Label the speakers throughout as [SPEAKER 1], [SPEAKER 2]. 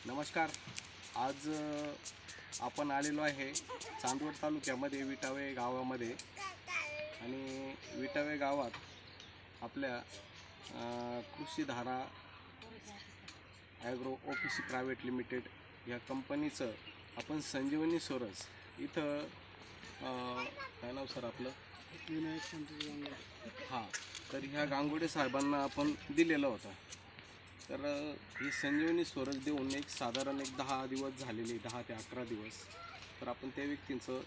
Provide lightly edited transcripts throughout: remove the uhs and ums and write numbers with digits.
[SPEAKER 1] नमस्कार. आज आपण आलेलो आहे चांदवड तालुक्यामध्ये विटावे गावामध्ये. आणि विटावे गावात आपल्या कृषीधारा ॲग्रो OPC प्रायव्हेट लिमिटेड या कंपनीचं आपण संजीवनी सोरस इथं काय नाव सर आपलं? हां, तर ह्या गांगुडे साहेबांना आपण दिलेलं होतं. तर ही संजीवनी सोरस देऊन साधारण 10 दिवस झालेले, 10 ते 11 दिवस. तर आपण त्या व्यक्तींचं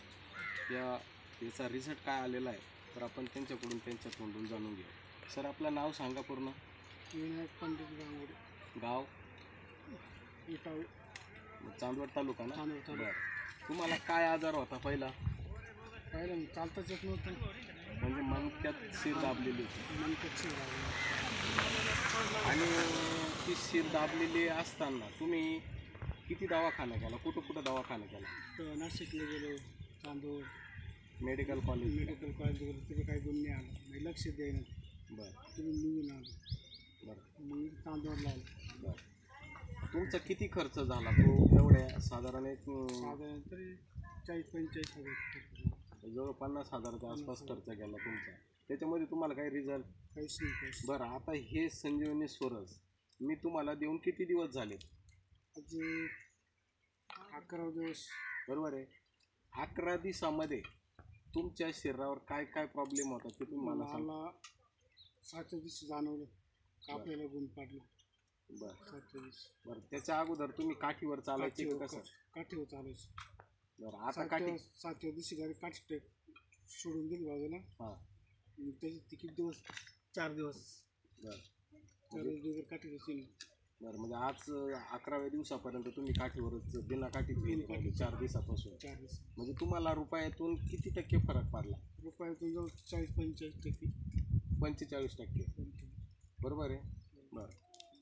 [SPEAKER 1] याचा रिझल्ट काय आलेला आहे तर आपण त्यांच्याकडून त्यांच्या तोंडून जाणून घेऊ. सर आपलं नाव सांगा पूर्ण.
[SPEAKER 2] विनायक पंडित गांगुडे,
[SPEAKER 1] गाव
[SPEAKER 2] विटावे,
[SPEAKER 1] चांदवड तालुका ना?
[SPEAKER 2] चांदवड तालुका.
[SPEAKER 1] बरं, तुम्हाला काय आजार होता पहिला?
[SPEAKER 2] पाहिलं चालताच येत नव्हतं,
[SPEAKER 1] म्हणजे मणक्यात शिर दाबलेली होती.
[SPEAKER 2] मनकट
[SPEAKER 1] आणि ती शिर दाबलेली असताना तुम्ही किती दवाखाना केला, कुठं दवाखाना केला?
[SPEAKER 2] तर नाशिकला गेलो, चांदोड
[SPEAKER 1] मेडिकल कॉलेज
[SPEAKER 2] गेलो, तिथे काही गुण नाही आलं, नाही लक्ष द्यायला.
[SPEAKER 1] बरं
[SPEAKER 2] तिथे निघून आलो.
[SPEAKER 1] बरं
[SPEAKER 2] मग चांदोडला आलो.
[SPEAKER 1] बरं. तुमचा किती खर्च झाला तो एवढ्या साधारण
[SPEAKER 2] साधारण तरी 40-45 हजार,
[SPEAKER 1] जवळ 50,000च्या आसपास खर्च केला तुमचा. त्याच्यामध्ये तुम्हाला काही रिझल्ट?
[SPEAKER 2] काहीच नाही.
[SPEAKER 1] बरं, आता हे संजीवनी सोरस मी तुम्हाला देऊन किती दिवस झाले?
[SPEAKER 2] आज 11 दिवस.
[SPEAKER 1] बरोबर आहे. 11 दिवसामध्ये तुमच्या शरीरावर काय काय प्रॉब्लेम होता ते तुम्ही मला सांगा.
[SPEAKER 2] मला 7 दिवशी जाणवलं का आपल्याला गुण पाडला.
[SPEAKER 1] बरं
[SPEAKER 2] 7 दिवशी.
[SPEAKER 1] बरं, त्याच्या अगोदर तुम्ही काठीवर चालायचे का कसं?
[SPEAKER 2] काठीवर चालायचं.
[SPEAKER 1] बरं, आता काठी
[SPEAKER 2] 7व्या दिवशी गाडी काठी सोडून दिली बाजूला.
[SPEAKER 1] हां.
[SPEAKER 2] त्याचे किती दिवस? 4 दिवस.
[SPEAKER 1] बरं
[SPEAKER 2] 4 दिवस काठी बसली.
[SPEAKER 1] बरं, म्हणजे आज 11व्या दिवसापर्यंत तुम्ही काठीवरच बिना काठी गेली पाहिजे 4 दिवसापासून.
[SPEAKER 2] 4 दिवस.
[SPEAKER 1] म्हणजे तुम्हाला रुपयातून किती टक्के फरक पडला?
[SPEAKER 2] रुपयातून जवळ 40-45%.
[SPEAKER 1] 45%. बरोबर आहे. बरं,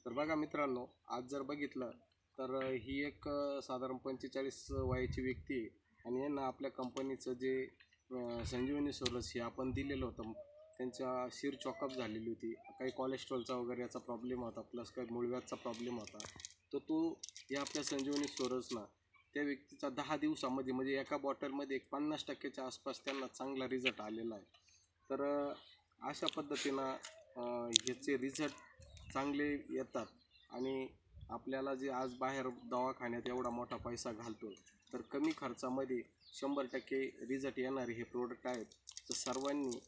[SPEAKER 1] तर बघा मित्रांनो, आज जर बघितलं तर ही एक साधारण 45 वयाची व्यक्ती आहे. आणि यांना आपल्या कंपनीचं जे संजीवनी सोरस हे आपण दिलेलं होतं. त्यांच्या शिर चॉकअप झालेली होती, काही कोलेस्ट्रॉलचा वगैरे याचा प्रॉब्लेम होता, प्लस काही मूळव्याधचा प्रॉब्लेम होता. तर तो या आपल्या संजीवनी सोरसना त्या व्यक्तीचा 10 दिवसामध्ये म्हणजे एका बॉटलमध्ये 50%च्या आसपास त्यांना चांगला रिझल्ट आलेला आहे. तर अशा पद्धतीनं ह्याचे रिझल्ट चांगले येतात. आणि आपल्याला जे आज बाहेर दवाखान्यात एवढा मोठा पैसा घालतो तर कमी खर्चामध्ये 100% रिझल्ट येणारे हे प्रोडक्ट आहेत. तर सर्वांनी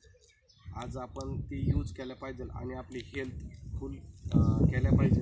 [SPEAKER 1] आज आपण ती यूज केल्या पाहिजे आणि आपली हेल्थ फुल केल्या पाहिजे.